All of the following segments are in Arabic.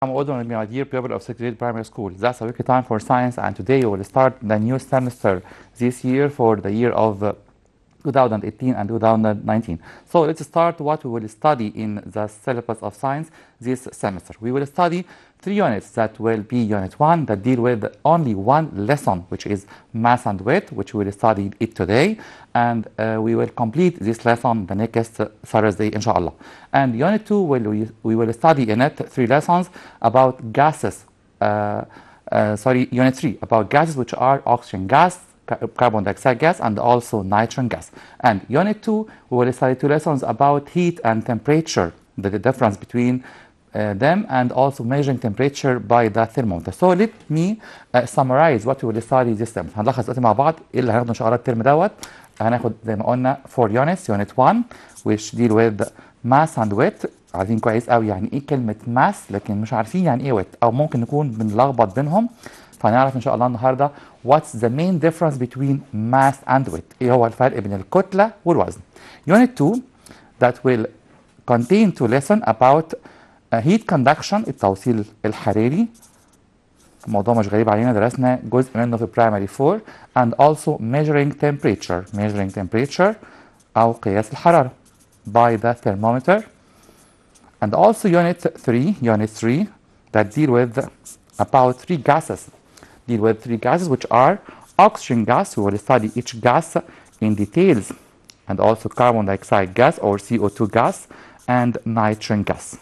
I'm Odon, my dear pupil of 6th grade primary school. That's a weekly time for science, and today we will start the new semester this year for the year of 2018 and 2019. So let's start what we will study in the syllabus of science this semester. We will study 3 units that will be unit 1 that deal with only one lesson, which is mass and weight, which we will study it today, and we will complete this lesson the next Thursday, inshallah. And unit 2, we will study in it 3 lessons about gases. Unit 3 about gases, which are oxygen gas, carbon dioxide gas, and also nitrogen gas. And unit 2, we will study 2 lessons about heat and temperature, the difference between them, and also measuring temperature by the thermometer. So let me summarize what we will study this term. هنلخص دلوقتي مع بعض ايه اللي هناخده ان شاء الله الترم دوت. هناخد زي ما قلنا 4 units. Unit 1 which deal with mass and weight. عارفين كويس قوي يعني ايه كلمة mass، لكن مش عارفين يعني ايه weight، او ممكن نكون بنلخبط بينهم. فهنعرف ان شاء الله النهارده what's the main difference between mass and weight، ايه هو الفرق بين الكتلة والوزن. Unit 2 that will contain to lesson about heat conduction، التوصيل الحراري. موضوع مش غريب علينا، درسنا جزء منه في primary 4. and also measuring temperature أو قياس الحرارة by the thermometer. and also unit 3 that deal with about 3 gases which are oxygen gas. We will study each gas in details, and also carbon dioxide gas or CO2 gas, and nitrogen gas.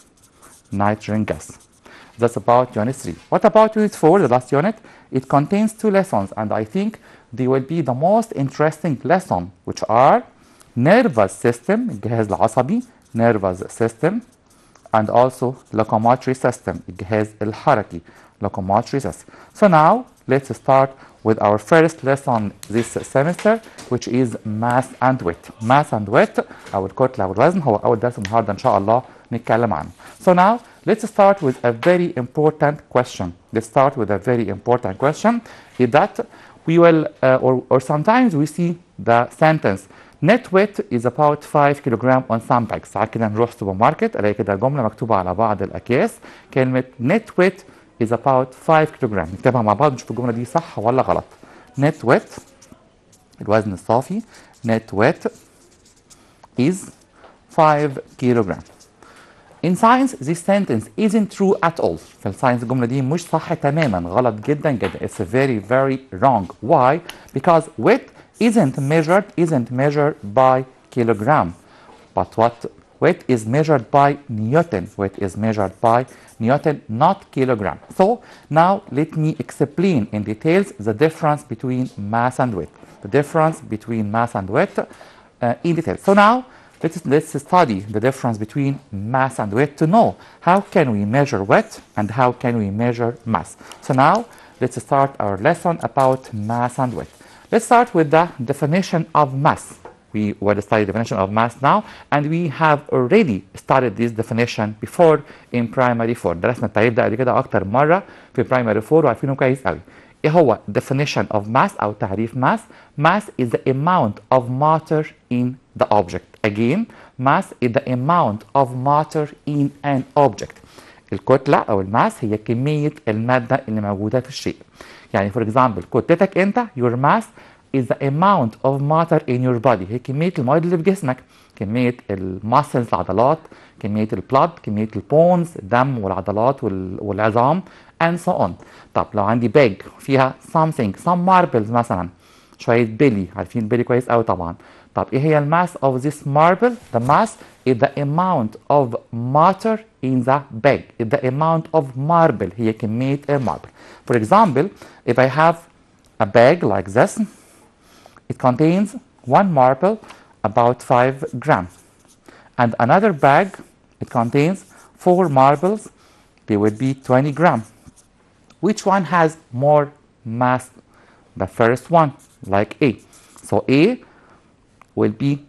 That's about unit 3. What about unit 4, the last unit? It contains 2 lessons, and I think they will be the most interesting lesson, which are nervous system, الجهاز العصبي, nervous system, and also locomotory system, الجهاز الحركي, locomotory system. So now let's start with our first lesson this semester, which is mass and weight. Mass and weight أو الكتلة والوزن هو أول درس النهارده إن شاء الله نتكلم عنه. So now let's start with a very important question. Is that we will or sometimes we see the sentence net weight is about 5 kilogram on some bags. ساعات كده نروح سوبر ماركت الاقي كده جمله مكتوبه على بعض الاكياس كلمه net weight is about 5 kilogram. نكتبها مع بعض نشوف الجمله دي صح ولا غلط. net weight الوزن الصافي net weight is 5 kilogram. In science this sentence isn't true at all. في الساينس الجمله دي مش صح تماما، غلط جدا جدا. It's very wrong. Why? Because weight isn't measured by kilogram, but weight is measured by Newton. Weight is measured by Newton, not kilogram. So now let me explain in details the difference between mass and weight. In detail. So now let's study the difference between mass and weight to know how can we measure weight and how can we measure mass. So now let's start our lesson about mass and weight. Let's start with the definition of mass. We will study the definition of mass now, and we have already studied this definition before in primary 4. درسنا التعريف ده قبل كده أكتر مرة في primary 4 وعارفينه كويس قوي. إيه هو definition of mass أو تعريف mass؟ Mass is the amount of matter in the object. Again, mass is the amount of matter in an object. الكتلة أو الماس هي كمية المادة اللي موجودة في الشيء. يعني for example كتلتك أنت your mass is the amount of matter in your body. هي كمية المواد اللي في جسمك، كمية الماسلز العضلات، كمية البلاد، كمية البونز الدم والعضلات والعظام and so on. طب لو عندي باج فيها some marbles مثلا، شوية بيلي، عارفين البيلي كويس قوي طبعا. طب ايه هي الماس of this marble؟ The mass is the amount of matter in the bag. It's the amount of marble. هي كمية الماربل. For example, if I have a bag like this, it contains 1 marble about 5 grams, and another bag it contains 4 marbles, they will be 20 grams. Which one has more mass? The first one, like A. So A will be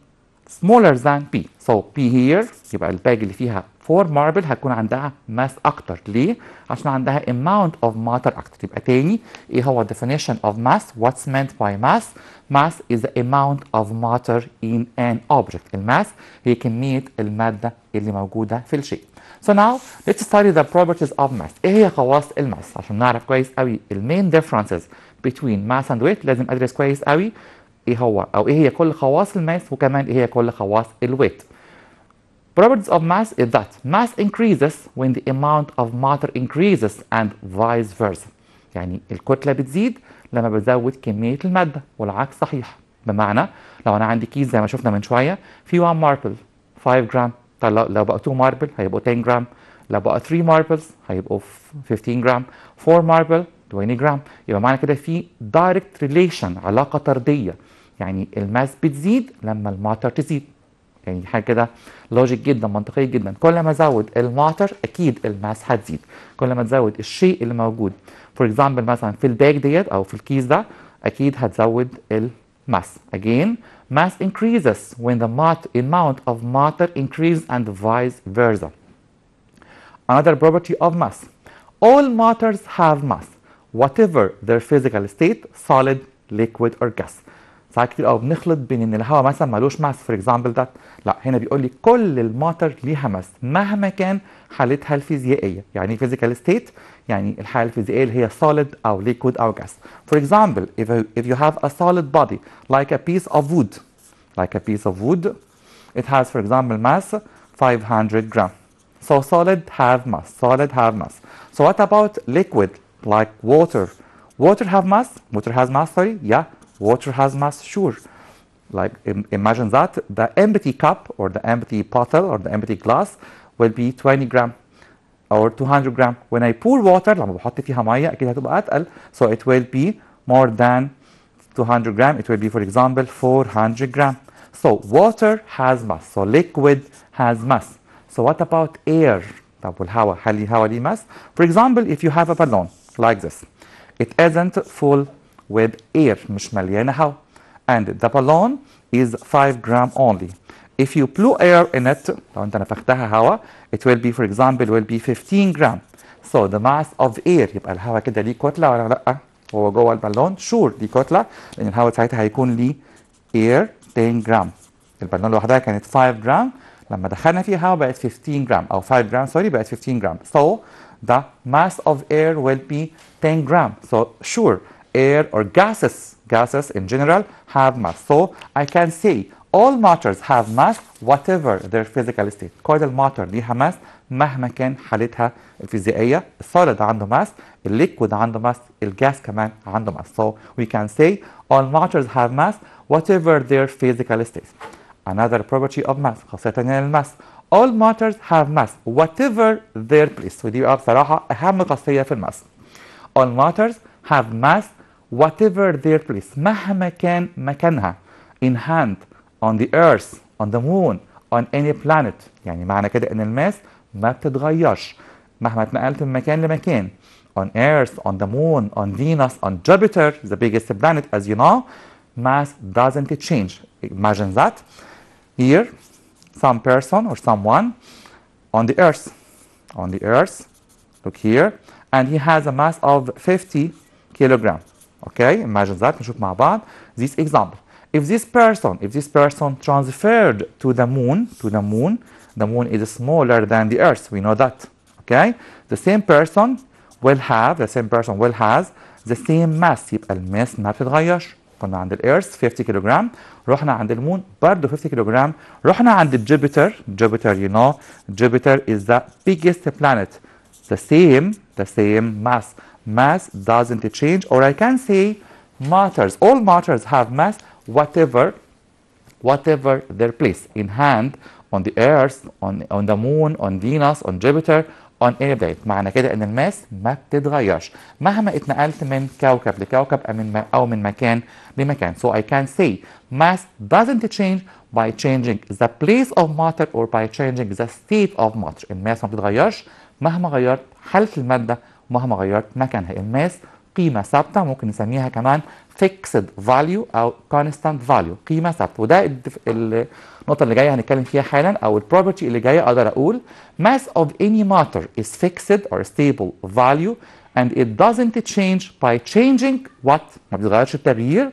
smaller than B. So B here يبقى الباج اللي فيها 4 marble هتكون عندها mass اكتر. ليه؟ عشان عندها amount of matter اكتر. يبقى تاني ايه هو definition of mass؟ what's meant by mass؟ mass is the amount of matter in an object. الماس هي كمية المادة اللي موجودة في الشيء. So now let's study the properties of mass. ايه هي خواص الماس؟ عشان نعرف كويس قوي المين differences between mass and weight لازم ادرس كويس قوي ايه هو او ايه هي كل خواص الماس وكمان ايه هي كل خواص الويت. Properties of mass is that mass increases when the amount of matter increases and vice versa. يعني الكتلة بتزيد لما بزود كمية المادة والعكس صحيح. بمعنى لو أنا عندي كيس زي ما شفنا من شوية في 1 ماربل 5 جرام، طيب لو بقى 2 ماربل هيبقوا 10 جرام، لو بقى 3 ماربلز هيبقوا 15 جرام، 4 ماربل 20 جرام. يبقى معنى كده في direct relation، علاقة طردية، يعني الماس بتزيد لما الماتر تزيد. يعني حاجه كده لوجيك جدا، منطقيه جدا. كل ما ازود الماتر اكيد الماس هتزيد. كل ما تزود الشيء اللي موجود فور اكزامبل مثلا في الباك ديت او في الكيس ده اكيد هتزود الماس. again mass increases when the amount of matter increases and vice versa. Another property of mass: all matters have mass whatever their physical state, solid, liquid or gas. ساعات كتير قوي بنخلط بين ان الهواء مثلا مالوش ماس فور اكزامبل ده، لا هنا بيقول لي كل الماتر ليها ماس مهما كان حالتها الفيزيائيه. يعني فيزيكال ستيت يعني الحاله الفيزيائيه اللي هي solid او liquid او gas. For example if you have a solid body like a piece of wood, it has for example mass 500 gram. So solid have mass. So what about liquid like water? Water has mass, sorry. Yeah, water has mass, sure. Like imagine that the empty cup or the empty bottle or the empty glass will be 20 gram or 200 gram. When I pour water لما بحط فيها ميه اكيد هتبقى اتقل. So it will be more than 200 gram. It will be for example 400 gram. So water has mass. So liquid has mass. So what about air? طب والهواء، هل الهواء ليه mass? For example if you have a balloon like this, it isn't full with air، مش مليانة هواء. And the balloon is 5 gram only. If you blew air in it، لو انت نفختها هواء it will be for example will be 15 gram. So the mass of air، يبقى الهواء كده ليه كتلة ولا لا؟ هو جوه البالون شور ليه كتلة، لأن الهواء ساعتها هيكون ليه air 10 جرام. البالون لوحدها كانت 5 جرام، لما دخلنا فيها هواء بقت 15 جرام أو 5 جرام سوري بقت 15 جرام. So the mass of air will be 10 gram. So sure air or gases in general have mass. So I can say all matters have mass whatever their physical state. كل الماتر ليها ماس مهما كان حالتها الفيزيائية. السوليد عنده ماس، الليكويد عنده ماس، الجاس كمان عنده ماس. So we can say all matters have mass whatever their physical state. Another property of mass، خاصية تانية للماس: all matters have mass whatever their place. ودي بقى بصراحة أهم خاصية في الماس. all matters have mass whatever their place، مهما كان مكانها. in hand، on the earth، on the moon، on any planet. يعني معنى كده ان الماس ما بتتغيرش مهما اتنقلت من مكان لمكان. on earth، on the moon، on Venus، on Jupiter the biggest planet as you know, mass doesn't change. Imagine that here some person or someone on the earth, look here, and he has a mass of 50 kilogram. Okay, imagine that. نشوف مع بعض this example. If this person transferred to the moon, the moon is smaller than the earth. We know that. Okay, the same person will have the same mass. يبقى الماس ما بتتغيرش. كنا عند الارث 50 كيلوغرام، رحنا عند المون برضه 50 كيلوغرام، رحنا عند جوبيتر you know Jupiter is the biggest planet. The same mass doesn't change. Or I can say all matters have mass whatever their place. in hand، on the earth، on the moon، on Venus، on Jupiter، on any planet. معنى كده ان الماس ما بتتغيرش مهما اتنقلت من كوكب لكوكب او من مكان لمكان. So I can say mass doesn't change by changing the place of matter or by changing the state of matter. الماس ما بتتغيرش مهما غيرت حالة المادة، مهما غيرت مكانها. الماس قيمة ثابتة، ممكن نسميها كمان fixed value أو constant value، قيمة ثابتة. وده النقطة اللي جاية هنتكلم فيها حالا، أو البروبرتي اللي جاية أقدر أقول mass of any matter is fixed or stable value and it doesn't change by changing what، ما بيتغيرش التغيير،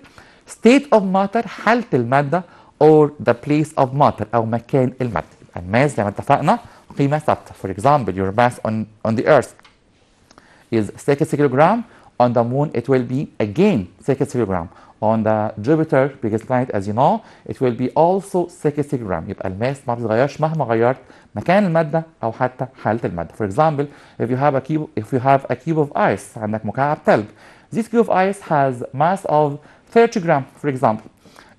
state of matter حالة المادة or the place of matter أو مكان المادة. الماس زي ما اتفقنا قيمة ثابتة. For example, your mass on the earth is 6 kilogram. On the moon it will be again 6 kilogram. On the Jupiter, biggest planet as you know, it will be also 6 kilogram. يبقى الماس ما بيتغيرش مهما غيرت مكان المادة أو حتى حالة المادة. For example, if you have a cube of ice، عندك مكعب ثلج. This cube of ice has mass of 30 gram for example.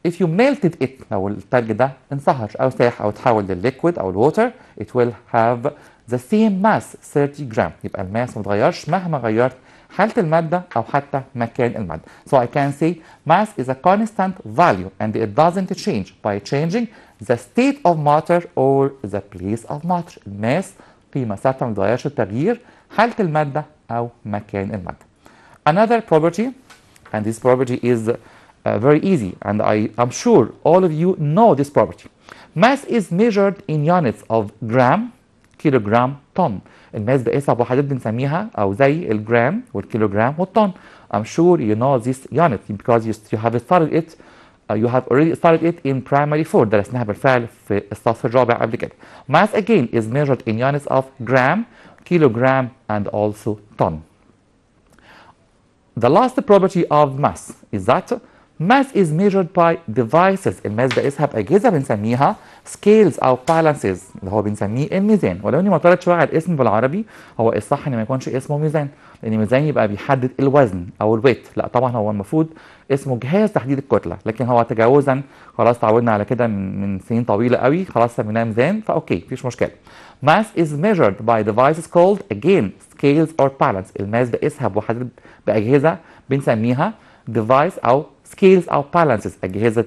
If you melted it، لو الثلج ده انصهر أو ساح أو تحول للliquid أو الووتر، it will have the same mass 30 gram. يبقى الماس ما بيتغيرش مهما غيرت حالة المادة أو حتى مكان المادة. So I can say mass is a constant value and it doesn't change by changing the state of matter or the place of matter. الماس قيمة ثابتة ما بتتغيرش التغيير حالة المادة أو مكان المادة. Another property, and this property is very easy and I'm sure all of you know this property. Mass is measured in units of gram, kilogram, ton. الماس بقيسها بوحدات بنسميها او زي الجرام والكيلوجرام والطن. I'm sure you know this unit because you have studied it. You have already studied it in primary 4. درسناها بالفعل في الصف الرابع قبل كده. Mass again is measured in units of gram, kilogram and also ton. The last property of mass is that mass is measured by devices. الماس بقيسها بأجهزة بنسميها scales أو balances، اللي هو بنسميه الميزان. ولو إني معترض شوية على الاسم بالعربي، هو الصح إن ما يكونش اسمه ميزان، لأن الميزان يبقى بيحدد الوزن أو الويت. لا طبعا هو المفروض اسمه جهاز تحديد الكتلة، لكن هو تجاوزا خلاص تعودنا على كده من سنين طويلة قوي، خلاص سميناه ميزان فأوكي مفيش مشكلة. Mass is measured by devices called again scales or balance. الماس بقيسها بوحدات بأجهزة بنسميها device أو scales أو balances. أجهزة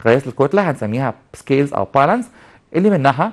قياس الكتلة هنسميها scales أو balance، اللي منها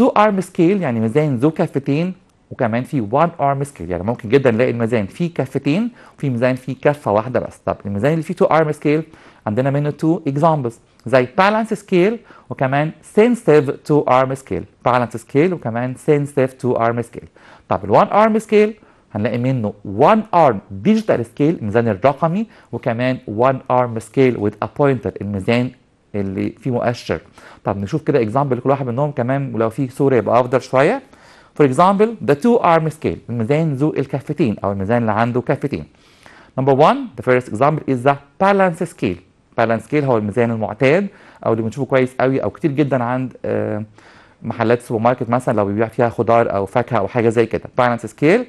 two arm scale يعني ميزان ذو كفتين، وكمان في one arm scale يعني ممكن جدا نلاقي الميزان فيه كفتين وفي ميزان فيه كفة واحدة بس. طب الميزان اللي فيه two arm scale عندنا منه two examples زي balance scale وكمان sensitive two arm scale. balance scale وكمان sensitive two arm scale. طب ال one arm scale هنلاقي منه one arm digital scale الميزان الرقمي، وكمان one arm scale with a pointer الميزان اللي فيه مؤشر. طب نشوف كده example لكل واحد منهم كمان، ولو في صورة يبقى أفضل شوية. For example the two arm scale الميزان ذو الكفتين أو الميزان اللي عنده كفتين. Number one, the first example is the balance scale. balance scale هو الميزان المعتاد أو اللي بنشوفه كويس قوي أو كتير جدا عند محلات سوبر ماركت مثلا لو بيبيع فيها خضار أو فاكهة أو حاجة زي كده. balance scale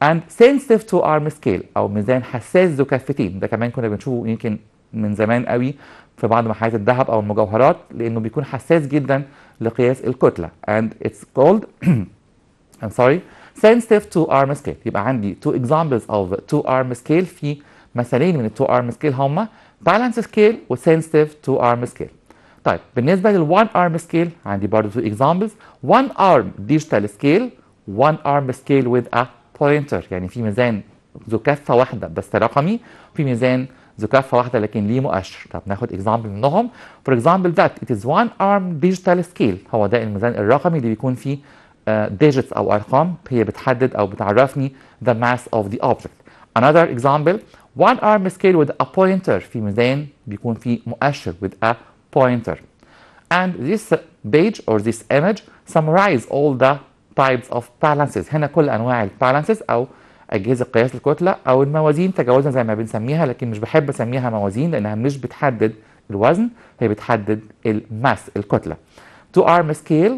and sensitive to arm scale أو ميزان حساس ذو كفتين. ده كمان كنا بنشوفه يمكن من زمان قوي في بعض محلات الذهب أو المجوهرات، لأنه بيكون حساس جدا لقياس الكتلة and it's called I'm sorry sensitive to arm scale. يبقى عندي two examples of two arm scale، في مثالين من two arm scale هما balance scale و sensitive to arm scale. طيب بالنسبة لل one arm scale عندي برضه two examples one arm digital scale one arm scale with a pointer يعني في ميزان ذو كفة واحدة بس رقمي، في ميزان ذو كفة واحدة لكن ليه مؤشر. طب ناخد example منهم. For example that it is one arm digital scale هو ده الميزان الرقمي اللي بيكون فيه digits أو أرقام هي بتحدد أو بتعرفني the mass of the object. Another example one arm scale with a pointer في ميزان بيكون فيه مؤشر with a pointer. And this page or this image summarize all the types of balances. هنا كل أنواع البالانسز أو أجهزة قياس الكتلة أو الموازين تجاوزا زي ما بنسميها، لكن مش بحب أسميها موازين لأنها مش بتحدد الوزن، هي بتحدد الماس الكتلة. two arm scale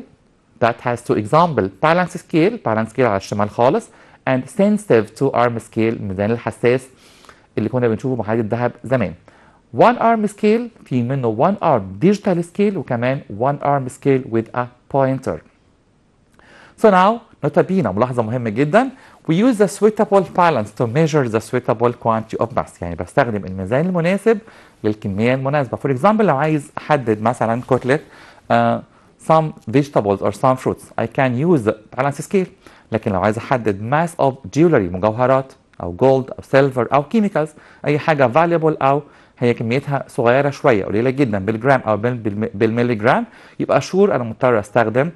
that has two example balance scale على الشمال خالص and sensitive two arm scale الميزان الحساس اللي كنا بنشوفه محلات الذهب زمان. one arm scale في منه one arm digital scale وكمان one arm scale with a pointer. So now نوتة بينا ملاحظة مهمة جدا we use the suitable balance to measure the suitable quantity of mass. يعني بستخدم الميزان المناسب للكمية المناسبة. For example لو عايز أحدد مثلا كتلة some vegetables or some fruits I can use the balance scale. لكن لو عايز احدد ماس اوف جيولري مجوهرات او جولد او سيلفر او كيميكالز اي حاجه فاليبل او هي كميتها صغيره شويه قليله جدا بالجرام او بالملي جرام، يبقى شور انا مضطر استخدم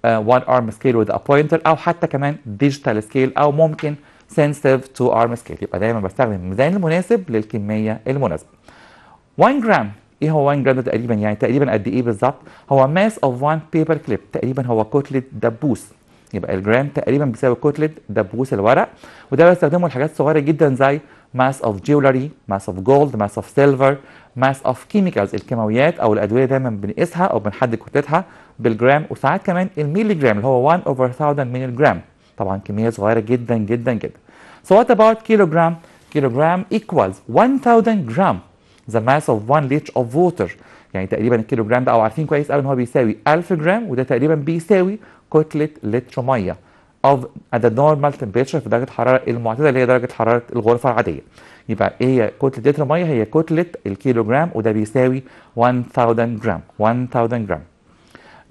1 arm scale with a pointer او حتى كمان digital scale او ممكن sensitive to arm scale. يبقى دايما بستخدم الميزان المناسب للكميه المناسبه. 1 جرام ايه هو 1 جرام ده تقريبا؟ يعني تقريبا قد ايه بالظبط؟ هو mass of 1 paper clip، تقريبا هو كتله دبوس. يبقى الجرام تقريبا بيساوي كتله دبوس الورق، وده بستخدمه لحاجات صغيره جدا زي mass of jewelry، mass of gold، mass of silver، mass of chemicals الكيماويات او الادويه دايما بنقيسها او بنحدد كتلتها بالجرام، وساعات كمان الميلي جرام اللي هو 1 over 1000 ملي جرام، طبعا كميه صغيره جدا جدا جدا. So what about kilogram? Kilogram equals 1000 gram the mass of 1 liter of water. يعني تقريبا الكيلوجرام ده او عارفين كويس قوي ان هو بيساوي 1000 جرام، وده تقريبا بيساوي كتله لتر ميه of at the normal temperature في درجه الحراره المعتدله اللي هي درجه حراره الغرفه العاديه. يبقى ايه هي كتله لتر ميه؟ هي كتله الكيلوجرام، وده بيساوي 1000 جرام. 1000 جرام.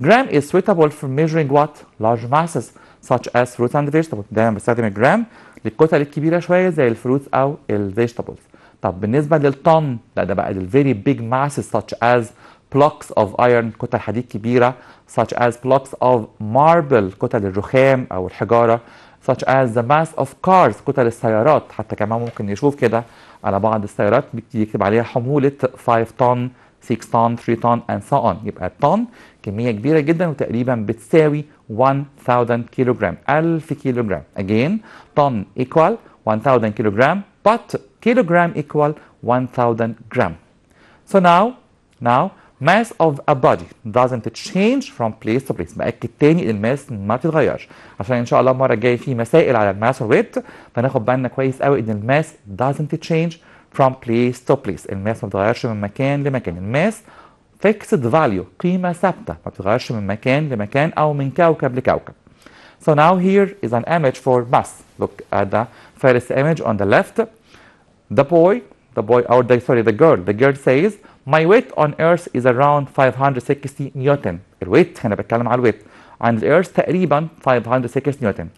Gram is suitable for measuring what? Large masses such as fruits and vegetables. دايما بستخدم الجرام للكتل الكبيره شويه زي الفروتس او الفيجيتابلز. طب بالنسبه للطن لا، ده بقى للفيري big masses such as blocks of iron كتل حديد كبيره، such as blocks of marble كتل الرخام او الحجاره، such as the mass of cars كتل السيارات. حتى كمان ممكن نشوف كده على بعض السيارات بيكتب عليها حموله 5 طن 6 طن 3 طن and so on. يبقى الطن كميه كبيره جدا وتقريبا بتساوي 1000 كيلوغرام، 1000 كيلوغرام. again طن equal 1000 كيلوغرام but kilogram equal 1000 gram. So now mass of a body doesn't change from place to place. بأكد تاني الماس ما بتتغيرش، عشان ان شاء الله المره الجايه في مسائل على الماس والويت، فناخد بالنا كويس قوي ان الماس doesn't change from place to place. الماس ما بتتغيرش من مكان لمكان. الماس fixed value قيمه ثابته ما بتتغيرش من مكان لمكان او من كوكب لكوكب. So now here is an image for mass. Look at the first image on the left. The girl says my weight on earth is around 560 نيوتن. الويت هنا بتكلم على الويت عن الارث تقريبا 560 نيوتن،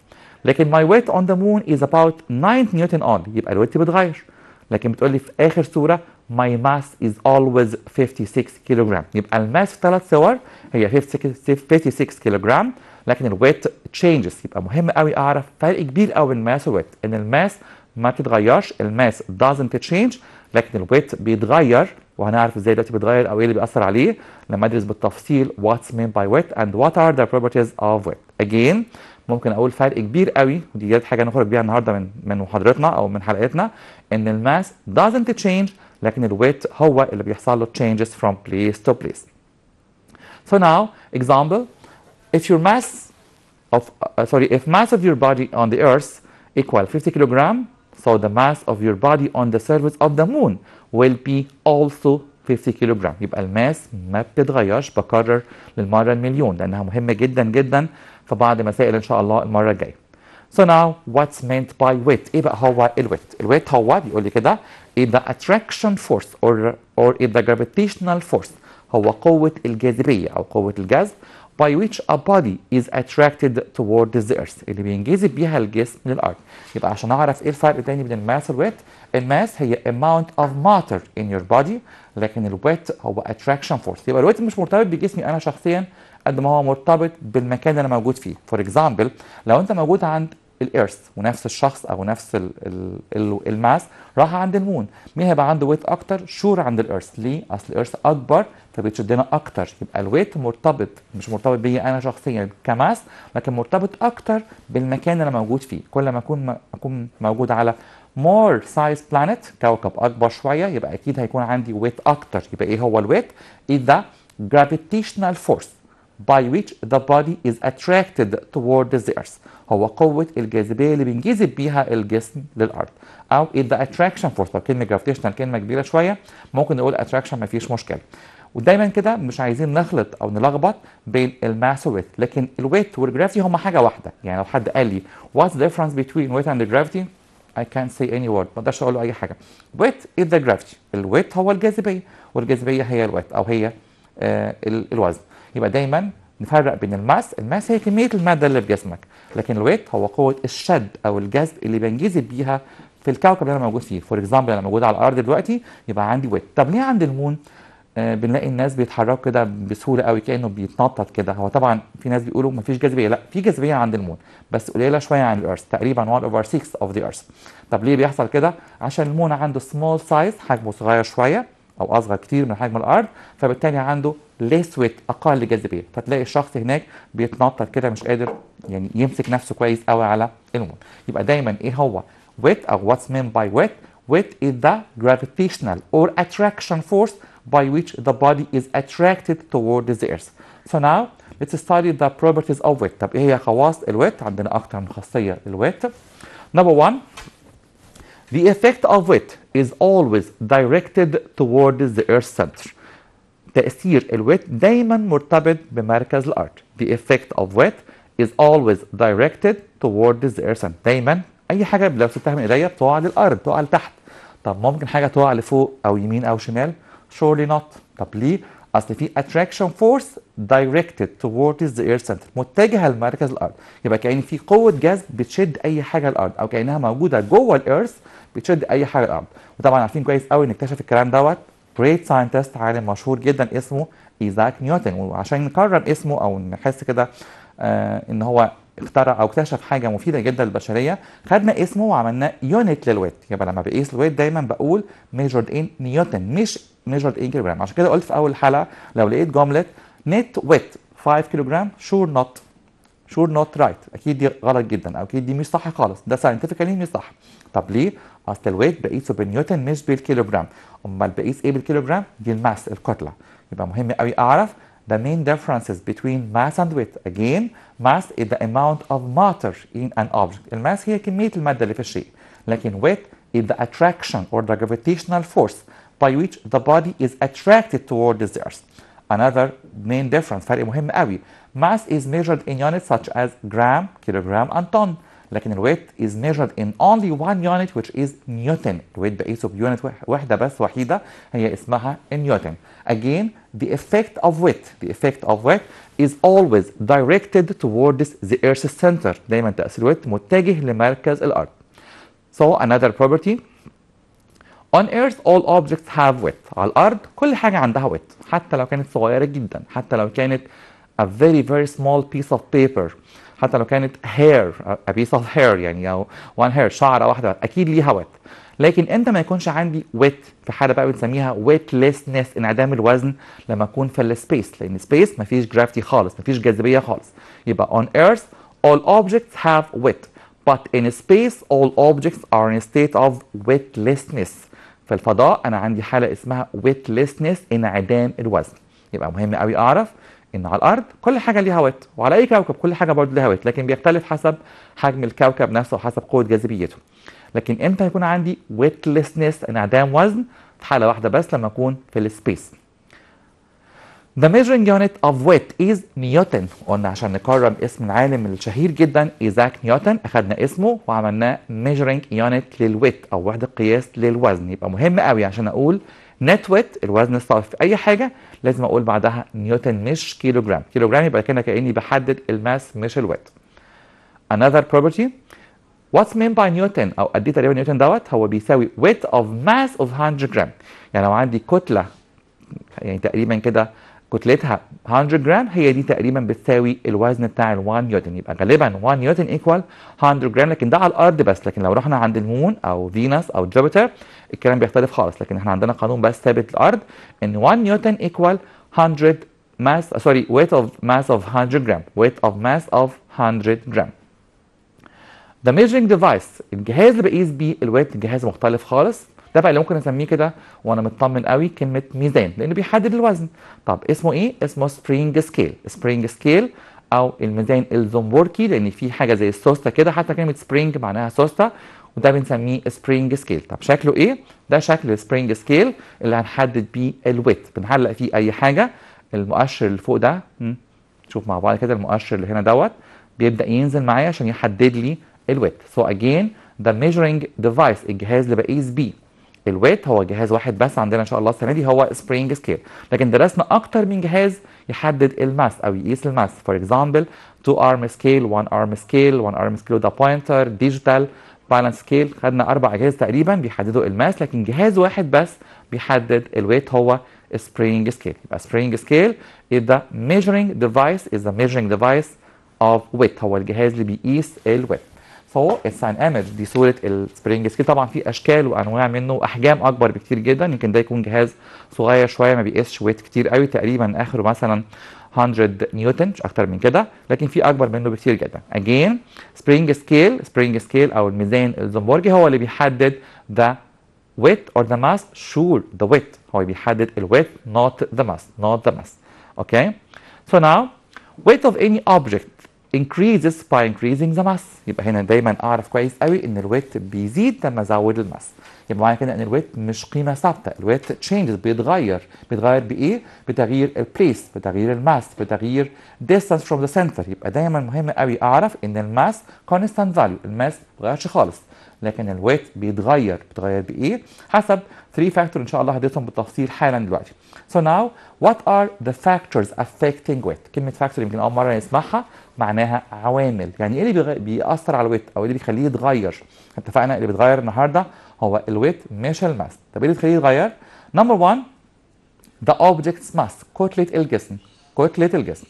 لكن my weight on the moon is about 9 نيوتن only. يبقى الويت بيتغير، لكن بتقول لي في اخر صوره my mass is always 56 كيلوغرام. يبقى الماس في ثلاث صور هي 56 كيلوغرام، لكن الويت changes. يبقى مهم قوي اعرف فرق كبير قوي بين الماس والويت، ان الماس ما بتتغيرش، الماس doesn't change، لكن الويت بيتغير، وهنعرف ازاي دلوقتي بيتغير او ايه اللي بيأثر عليه لما ادرس بالتفصيل what's meant by weight and what are the properties of weight. again ممكن اقول فرق كبير قوي، ودي حاجه نخرج بيها النهارده من محاضرتنا او من حلقتنا، ان الماس doesn't change لكن الويت هو اللي بيحصل له changes from place to place. So now example, if your mass if mass of your body on the earth equal 50 kilogram, so the mass of your body on the surface of the moon will be also 50 كيلوغرام. يبقى الماس ما بتتغيرش، بكرر للمره المليون لانها مهمه جدا جدا في بعض مسائل ان شاء الله المره الجايه. So now what's meant by weight؟ ايه بقى هو الويت؟ الويت هو بيقول لي كده is the attraction force or is the gravitational force، هو قوه الجاذبيه او قوه الجذب by which a body is attracted towards the earth، اللي بينجذب بيها الجسم للارض. يبقى عشان اعرف ايه الفرق تاني بين الماس والويت، الماس هي amount of matter in your body، لكن الويت هو attraction force. يبقى الويت مش مرتبط بجسمي انا شخصيا قد ما هو مرتبط بالمكان اللي انا موجود فيه. فور اكزامبل لو انت موجود عند الارث ونفس الشخص او نفس الماس راح عند المون، مين هيبقى عنده ويت اكتر؟ شور عند الارث. ليه؟ اصل الارث اكبر فبتشدنا اكتر. يبقى الويت مرتبط، مش مرتبط بيا انا شخصيا كماس، لكن مرتبط اكتر بالمكان اللي انا موجود فيه. كل ما اكون موجود على more size planet كوكب اكبر شويه، يبقى اكيد هيكون عندي ويت اكتر. يبقى ايه هو الويت؟ is the gravitational force by which the body is attracted towards the earth، هو قوة الجاذبية اللي بينجذب بيها الجسم للأرض. أو is the attraction force. لو كلمة gravitational كلمة كبيرة شوية ممكن نقول attraction مفيش مشكلة. ودايما كده مش عايزين نخلط أو نلخبط بين الماس والويت، لكن الويت والجرافيتي هما حاجة واحدة. يعني لو حد قال لي what's the difference between weight and gravity I can't say any word، ما اقدرش اقول له اي حاجة. weight is the gravity، الويت هو الجاذبية والجاذبية هي الويت أو هي الوزن. يبقى دايما نفرق بين الماس هي كميه الماده اللي في جسمك، لكن الويت هو قوه الشد او الجذب اللي بنجذب بيها في الكوكب اللي انا موجود فيه. فور اكزامبل انا موجود على الارض دلوقتي يبقى عندي ويت. طب ليه عند المون بنلاقي الناس بيتحركوا كده بسهوله قوي كانه بيتنطط كده؟ هو طبعا في ناس بيقولوا مفيش جاذبيه، لا في جاذبيه عند المون بس قليله شويه عن الارث، تقريبا 1/6 of the earth. طب ليه بيحصل كده؟ عشان المون عنده سمول سايز، حجمه صغير شويه او اصغر كتير من حجم الارض، فبالتالي عنده ليس ويت، اقل جاذبيه، فتلاقي الشخص هناك بيتنطط كده مش قادر يعني يمسك نفسه كويس قوي على المون. يبقى دايما ايه هو ويت او what's meant by weight؟ Weight is the gravitational or attraction force by which the body is attracted toward the earth. So now let's study the properties of weight. طب ايه هي خواص الويت؟ عندنا اكتر من خاصيه الويت. Number one, the effect of weight is always directed toward the earth center. تأثير الويت دايما مرتبط بمركز الارض. The effect of weight is always directed toward the earth center. دايما اي حاجه لو سبتها من ايديا بتقع للارض، تقع لتحت. طب ممكن حاجه تقع لفوق او يمين او شمال؟ surely not. طب ليه؟ اصل في attraction force directed towards the earth center، متجهه لمركز الارض. يبقى كأن في قوه جذب بتشد اي حاجه للارض، او كانها موجوده جوه الارث بتشد اي حاجه للارض. وطبعا عارفين كويس قوي ان اكتشف الكلام دوت great scientist، عالم مشهور جدا اسمه ايزاك نيوتن. وعشان نكرم اسمه او نحس كده ان هو اخترع او اكتشف حاجه مفيده جدا للبشريه، خدنا اسمه وعملناه يونت للويت. يبقى لما بقيس الويت دايما بقول measured in نيوتن مش measured in كيلوجرام. عشان كده قلت في اول حلقه لو لقيت جمله net weight 5 كيلوجرام sure not right، اكيد دي غلط جدا او اكيد دي مش صح خالص، ده scientifically مش صح. طب ليه؟ اصل الويت بقيسه بالنيوتن مش بالكيلوجرام. امال بقيس ايه بالكيلوجرام؟ دي الماس، الكتله. يبقى مهم قوي اعرف the main differences between mass and weight. Again, mass is the amount of matter in an object. الماس هي كمية المادة اللي في الشيء. لكن weight is the attraction or the gravitational force by which the body is attracted towards the earth. Another main difference، فرق مهم قوي. Mass is measured in units such as gram, kilogram and ton. لكن الويت is measured in only one unit which is Newton. الويت بقيسه بيونت واحدة بس وحيدة هي اسمها نيوتن. Again, the effect of weight is always directed towards the earth's center. دايما تأثير الويت متجه لمركز الأرض. So another property, on earth all objects have weight. على الأرض كل حاجة عندها weight، حتى لو كانت صغيرة جدا، حتى لو كانت a very small piece of paper، حتى لو كانت a piece of hair يعني او one hair، شعرة واحدة، أكيد ليها weight. لكن امتى ما يكونش عندي weight؟ في حاله بقى بنسميها weightlessness، انعدام الوزن، لما اكون في السبيس، لان سبيس مفيش جرافيتي خالص، مفيش جاذبيه خالص. يبقى on earth all objects have weight but in space all objects are in a state of weightlessness. في الفضاء انا عندي حاله اسمها weightlessness، انعدام الوزن. يبقى مهم قوي اعرف ان على الارض كل حاجه ليها ويت، وعلى اي كوكب كل حاجه برضه ليها ويت، لكن بيختلف حسب حجم الكوكب نفسه وحسب قوه جاذبيته. لكن امتى يكون عندي weightlessness، انعدام وزن؟ في حاله واحده بس، لما اكون في السبيس. The measuring unit of weight is نيوتن. قلنا عشان نكرم اسم العالم الشهير جدا ايزاك نيوتن اخذنا اسمه وعملناه measuring unit للويت او وحده قياس للوزن. يبقى مهم قوي عشان اقول نت ويت الوزن الصافي في اي حاجه لازم اقول بعدها نيوتن مش كيلوجرام. كيلوجرام يبقى كده كاني بحدد الماس مش الويت. Another property, what's meant by نيوتن او قد ايه تقريبا نيوتن دوت؟ هو بيساوي weight of mass of 100 جرام. يعني لو عندي كتله يعني تقريبا كده كتلتها 100 جرام، هي دي تقريبا بتساوي الوزن بتاع ال 1 نيوتن. يبقى غالبا 1 نيوتن ايكوال 100 جرام، لكن ده على الارض بس. لكن لو رحنا عند المون او فينوس او جوبيتر الكلام بيختلف خالص. لكن احنا عندنا قانون بس ثابت للارض ان 1 نيوتن ايكوال 100 mass weight of mass of 100 جرام. weight of mass of 100 جرام. The measuring device، الجهاز اللي بقيس بيه الويت جهاز مختلف خالص. ده بقى اللي ممكن اسميه كده وانا مطمن قوي كلمه ميزان، لانه بيحدد الوزن. طب اسمه ايه؟ اسمه سبرينج سكيل. سبرينج سكيل او الميزان الزنبركي، لان في حاجه زي السوسته كده، حتى كلمه سبرينج معناها سوسته، وده بنسميه سبرينج سكيل. طب شكله ايه؟ ده شكل السبرينج سكيل اللي هنحدد بيه الويت. بنعلق فيه اي حاجه. المؤشر اللي فوق ده نشوف مع بعض كده، المؤشر اللي هنا دوت بيبدا ينزل معايا عشان يحدد لي الويت. So again the measuring device، الجهاز اللي بقيس بيه الويت هو جهاز واحد بس عندنا ان شاء الله السنه دي، هو سبرينج سكيل. لكن درسنا اكتر من جهاز يحدد الماس او يقيس الماس. فور اكزامبل 2 arm scale 1 arm scale 1 arm scale وده pointer ديجيتال بالانس سكيل. خدنا 4 اجهزه تقريبا بيحددوا الماس، لكن جهاز واحد بس بيحدد الويت هو spring scale. يبقى spring scale is the measuring device of weight، هو الجهاز اللي بيقيس الويت. So it's an image، دي صورة السبرينج سكيل. طبعا في اشكال وانواع منه واحجام اكبر بكتير جدا، يمكن ده يكون جهاز صغير شويه ما بيقيسش ويت كتير قوي، تقريبا اخره مثلا 100 نيوتن مش اكتر من كده، لكن في اكبر منه بكتير جدا. Again spring scale او الميزان الزنبرجي هو اللي بيحدد the weight or the mass. sure the weight هو بيحدد الويت not the mass. Okay, so now weight of any object increases by increasing the mass. يبقى هنا دايما اعرف كويس قوي ان الويت بيزيد لما ازود الماس. يبقى معنى كده ان الويت مش قيمه ثابته، الويت تشينجز بيتغير بايه؟ بتغيير البليس، بتغيير الماس، بتغيير distance from the center. يبقى دايما مهم قوي اعرف ان الماس constant value، الماس ما بيتغيرش خالص، لكن الويت بيتغير بايه؟ حسب 3 فاكتور ان شاء الله هديتهم بالتفصيل حالا دلوقتي. So now what are the factors affecting weight؟ كلمة فاكتور يمكن أول مرة نسمعها، معناها عوامل. يعني ايه اللي بيأثر على الويت او ايه اللي بيخليه يتغير؟ اتفقنا اللي بيتغير النهارده هو الويت مش الماس. طب ايه اللي بيخليه يتغير؟ نمبر 1 the object's mass، كتلة الجسم.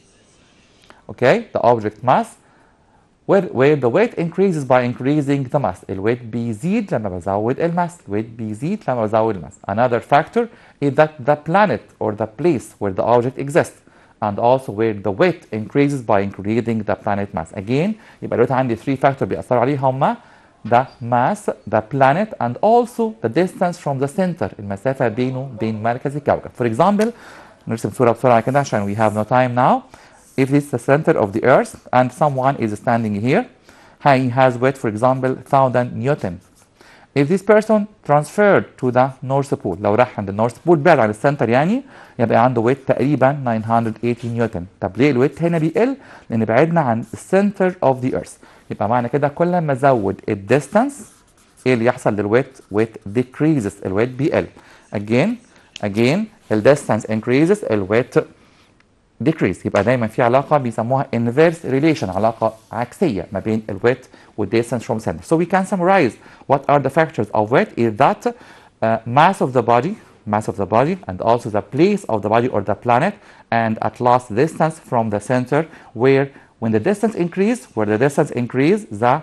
اوكي، the object mass where the weight increases by increasing the mass. الويت بيزيد لما بزود الماس، Another factor is that the planet or the place where the object exists and also where the weight increases by increasing the planet mass. Again يبقى الويت عندي 3 factor بيأثروا عليه هما the mass, the planet and also the distance from the center، المسافة بينه وبين مركز الكوكب. For example نرسم صورة بسرعة كده عشان we have no time now. If this is the center of the earth and someone is standing here, he has weight for example 1000 Newton. If this person transferred to the North Pole، لو راح عند النورث بول بعد عن السنتر يعني، يبقى عنده ويت تقريبا 980 نيوتن. طب ليه الويت هنا بيقل؟ لان بعدنا عن السنتر اوف ذا ايرث. يبقى معنى كده كل ما ازود الديستانس ايه اللي يحصل للويت؟ ويت decreases، الويت بيقل. again الديستانس increases، الويت decrease. يبقى دايما في علاقه بيسموها inverse relation، علاقه عكسيه ما بين الويت والdistance from center. So we can summarize what are the factors of weight is that mass of the body and also the place of the body or the planet, and at last distance from the center, where when the distance increase the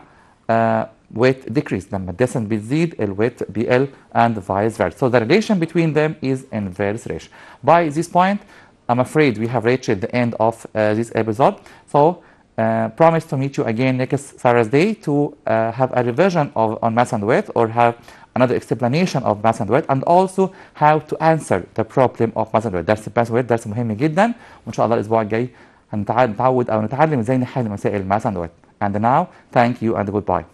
weight decrease. لما الديستانس بتزيد الويت بيقل and vice versa. So the relation between them is inverse relation. By this point I'm afraid we have reached the end of this episode. So promise to meet you again next Thursday to have a revision on mass and weight, or have another explanation of mass and weight, and also how to answer the problem of mass and weight. درس mass and weight درس مهم جدا، وإن شاء الله الأسبوع الجاي هنتعود أو نتعلم إزاي نحل مسائل mass and weight. And now thank you and goodbye.